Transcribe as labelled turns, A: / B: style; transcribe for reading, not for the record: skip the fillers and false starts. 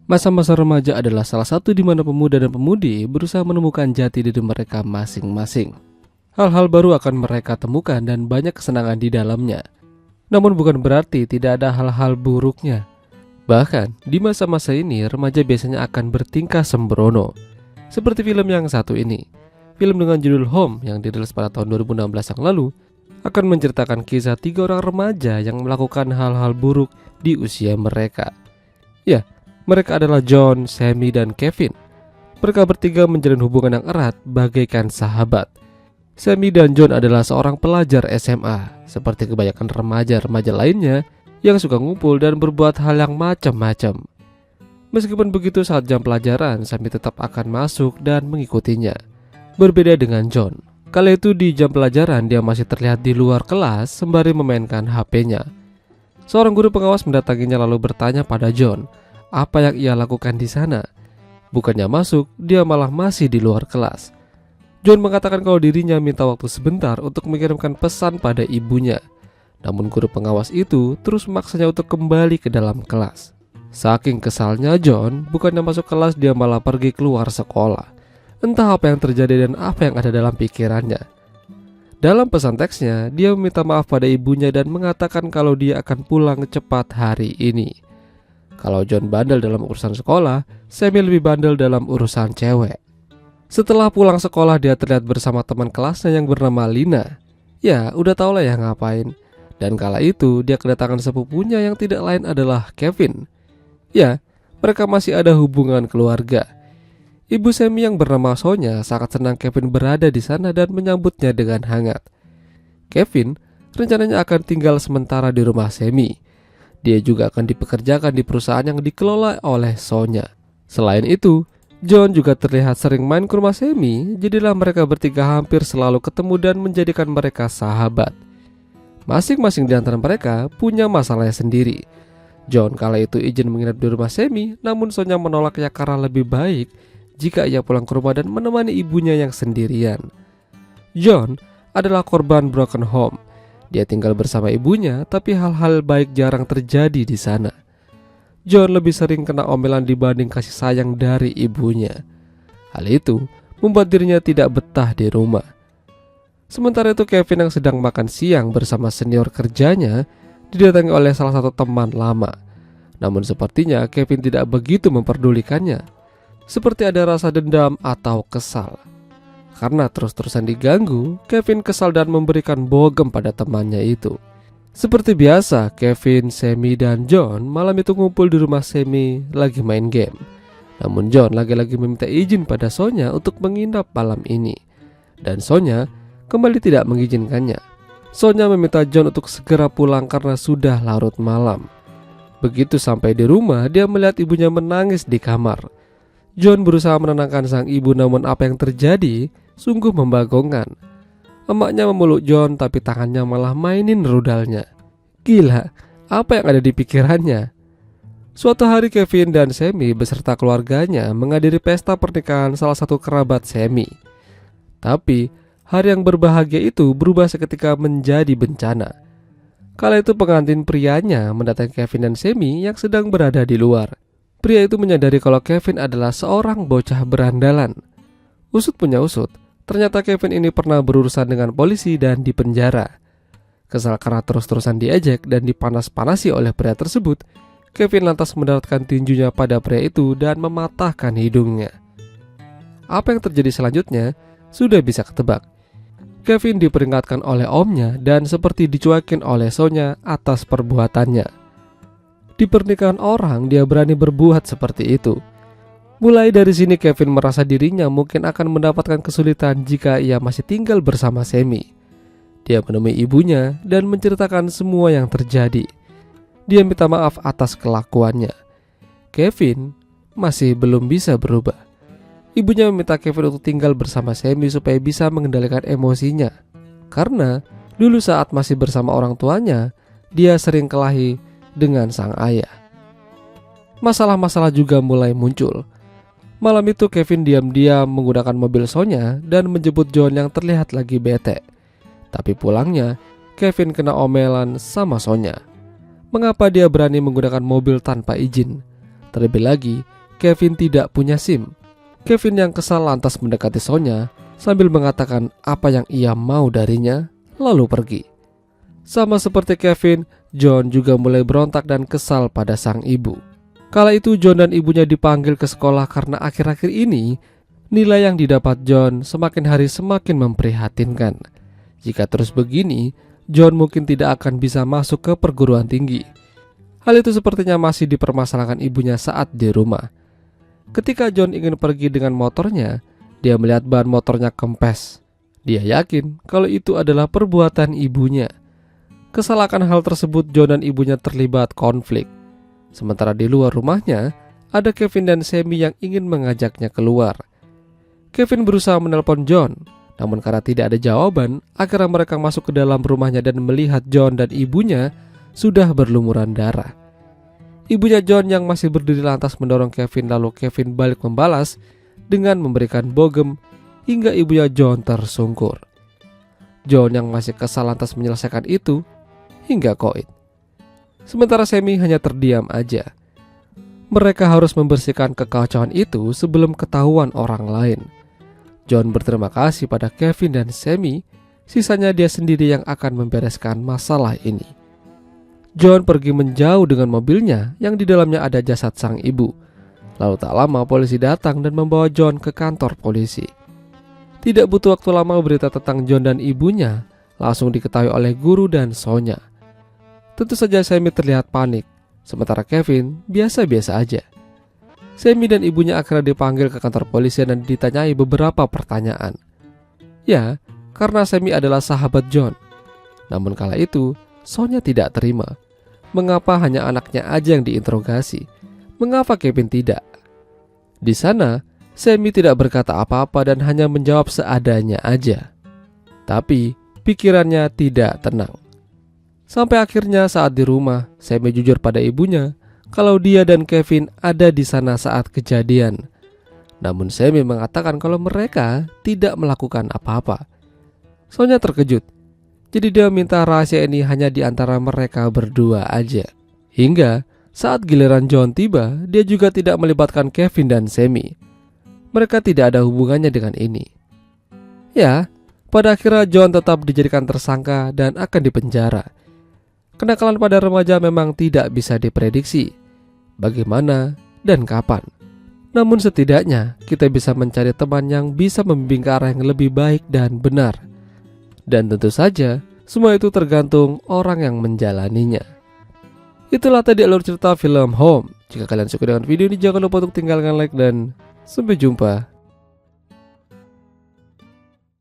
A: Masa-masa remaja adalah salah satu di mana pemuda dan pemudi berusaha menemukan jati diri mereka masing-masing. Hal-hal baru akan mereka temukan dan banyak kesenangan di dalamnya. Namun bukan berarti tidak ada hal-hal buruknya. Bahkan di masa-masa ini remaja biasanya akan bertingkah sembrono. Seperti film yang satu ini. Film dengan judul Home yang dirilis pada tahun 2016 yang lalu akan menceritakan kisah 3 orang remaja yang melakukan hal-hal buruk di usia mereka. Ya, mereka adalah John, Sammy, dan Kevin. Mereka bertiga menjalin hubungan yang erat bagaikan sahabat. Sammy dan John adalah seorang pelajar SMA, seperti kebanyakan remaja-remaja lainnya yang suka ngumpul dan berbuat hal yang macam-macam. Meskipun begitu, saat jam pelajaran, Sammy tetap akan masuk dan mengikutinya. Berbeda dengan John, kala itu di jam pelajaran dia masih terlihat di luar kelas sembari memainkan HP-nya. Seorang guru pengawas mendatanginya lalu bertanya pada John, apa yang ia lakukan di sana? Bukannya masuk, dia malah masih di luar kelas. John mengatakan kalau dirinya minta waktu sebentar untuk mengirimkan pesan pada ibunya. Namun guru pengawas itu terus memaksanya untuk kembali ke dalam kelas. Saking kesalnya John, bukannya masuk kelas dia malah pergi keluar sekolah. Entah apa yang terjadi dan apa yang ada dalam pikirannya. Dalam pesan teksnya, dia meminta maaf pada ibunya dan mengatakan kalau dia akan pulang cepat hari ini. Kalau John bandel dalam urusan sekolah, Sammy lebih bandel dalam urusan cewek. Setelah pulang sekolah dia terlihat bersama teman kelasnya yang bernama Lina. Ya, udah tau lah ya ngapain. Dan kala itu dia kedatangan sepupunya yang tidak lain adalah Kevin. Ya, mereka masih ada hubungan keluarga. Ibu Sammy yang bernama Sonya sangat senang Kevin berada di sana dan menyambutnya dengan hangat. Kevin rencananya akan tinggal sementara di rumah Sammy. Dia juga akan dipekerjakan di perusahaan yang dikelola oleh Sonya. Selain itu, John juga terlihat sering main ke rumah Sammy, jadilah mereka bertiga hampir selalu ketemu dan menjadikan mereka sahabat. Masing-masing di antara mereka punya masalahnya sendiri. John kala itu izin menginap di rumah Sammy, namun Sonya menolaknya karena lebih baik jika ia pulang ke rumah dan menemani ibunya yang sendirian. John adalah korban broken home. Dia tinggal bersama ibunya, tapi hal-hal baik jarang terjadi di sana. John lebih sering kena omelan dibanding kasih sayang dari ibunya. Hal itu membuat dirinya tidak betah di rumah. Sementara itu Kevin yang sedang makan siang bersama senior kerjanya didatangi oleh salah satu teman lama. Namun sepertinya Kevin tidak begitu memperdulikannya. Seperti ada rasa dendam atau kesal. Karena terus-terusan diganggu, Kevin kesal dan memberikan bogem pada temannya itu. Seperti biasa, Kevin, Sammy, dan John malam itu ngumpul di rumah Sammy lagi main game. Namun John lagi-lagi meminta izin pada Sonya untuk menginap malam ini. Dan Sonya kembali tidak mengizinkannya. Sonya meminta John untuk segera pulang karena sudah larut malam. Begitu sampai di rumah, dia melihat ibunya menangis di kamar. John berusaha menenangkan sang ibu, namun apa yang terjadi sungguh membagongkan. Emaknya memeluk John tapi tangannya malah mainin rudalnya. Gila, apa yang ada di pikirannya? Suatu hari Kevin dan Sammy beserta keluarganya menghadiri pesta pernikahan salah satu kerabat Sammy. Tapi hari yang berbahagia itu berubah seketika menjadi bencana. Kala itu pengantin prianya mendatangi Kevin dan Sammy yang sedang berada di luar. Pria itu menyadari kalau Kevin adalah seorang bocah berandalan. Usut punya usut, ternyata Kevin ini pernah berurusan dengan polisi dan dipenjara. Kesal karena terus-terusan diejek dan dipanas-panasi oleh pria tersebut, Kevin lantas mendaratkan tinjunya pada pria itu dan mematahkan hidungnya. Apa yang terjadi selanjutnya sudah bisa ketebak. Kevin diperingatkan oleh omnya dan seperti dicuekin oleh Sonya atas perbuatannya. Di pernikahan orang dia berani berbuat seperti itu. Mulai dari sini Kevin merasa dirinya mungkin akan mendapatkan kesulitan jika ia masih tinggal bersama Sammy. Dia menemui ibunya dan menceritakan semua yang terjadi. Dia minta maaf atas kelakuannya. Kevin masih belum bisa berubah. Ibunya meminta Kevin untuk tinggal bersama Sammy supaya bisa mengendalikan emosinya. Karena dulu saat masih bersama orang tuanya, dia sering kelahi dengan sang ayah. Masalah-masalah juga mulai muncul. Malam itu Kevin diam-diam menggunakan mobil Sonya dan menjemput John yang terlihat lagi bete. Tapi pulangnya, Kevin kena omelan sama Sonya. Mengapa dia berani menggunakan mobil tanpa izin? Terlebih lagi, Kevin tidak punya SIM. Kevin yang kesal lantas mendekati Sonya sambil mengatakan apa yang ia mau darinya, lalu pergi. Sama seperti Kevin, John juga mulai berontak dan kesal pada sang ibu. Kala itu John dan ibunya dipanggil ke sekolah karena akhir-akhir ini nilai yang didapat John semakin hari semakin memprihatinkan. Jika terus begini, John mungkin tidak akan bisa masuk ke perguruan tinggi. Hal itu sepertinya masih dipermasalahkan ibunya saat di rumah. Ketika John ingin pergi dengan motornya, dia melihat ban motornya kempes. Dia yakin kalau itu adalah perbuatan ibunya. Kesal akan hal tersebut, John dan ibunya terlibat konflik. Sementara di luar rumahnya, ada Kevin dan Sammy yang ingin mengajaknya keluar. Kevin berusaha menelpon John, namun karena tidak ada jawaban, akhirnya mereka masuk ke dalam rumahnya dan melihat John dan ibunya sudah berlumuran darah. Ibunya John yang masih berdiri lantas mendorong Kevin, lalu Kevin balik membalas dengan memberikan bogem hingga ibunya John tersungkur. John yang masih kesal lantas menyelesaikan itu hingga koit. Sementara Sammy hanya terdiam aja. Mereka harus membersihkan kekacauan itu sebelum ketahuan orang lain. John berterima kasih pada Kevin dan Sammy, sisanya dia sendiri yang akan membereskan masalah ini. John pergi menjauh dengan mobilnya yang di dalamnya ada jasad sang ibu. Lalu tak lama polisi datang dan membawa John ke kantor polisi. Tidak butuh waktu lama berita tentang John dan ibunya langsung diketahui oleh guru dan Sonya. Tentu saja Sammy terlihat panik, sementara Kevin biasa-biasa aja. Sammy dan ibunya akhirnya dipanggil ke kantor polisi dan ditanyai beberapa pertanyaan. Ya, karena Sammy adalah sahabat John. Namun kala itu, Sonya tidak terima. Mengapa hanya anaknya aja yang diinterogasi? Mengapa Kevin tidak? Di sana, Sammy tidak berkata apa-apa dan hanya menjawab seadanya aja. Tapi, pikirannya tidak tenang. Sampai akhirnya saat di rumah, Sammy jujur pada ibunya kalau dia dan Kevin ada di sana saat kejadian. Namun Sammy mengatakan kalau mereka tidak melakukan apa-apa. Sonya terkejut. Jadi dia minta rahasia ini hanya di antara mereka berdua aja. Hingga saat giliran John tiba, dia juga tidak melibatkan Kevin dan Sammy. Mereka tidak ada hubungannya dengan ini. Ya, pada akhirnya John tetap dijadikan tersangka dan akan dipenjara. Kenakalan pada remaja memang tidak bisa diprediksi bagaimana dan kapan. Namun setidaknya kita bisa mencari teman yang bisa membimbing ke arah yang lebih baik dan benar. Dan tentu saja semua itu tergantung orang yang menjalaninya. Itulah tadi alur cerita film Home. Jika kalian suka dengan video ini, jangan lupa untuk tinggalkan like dan sampai jumpa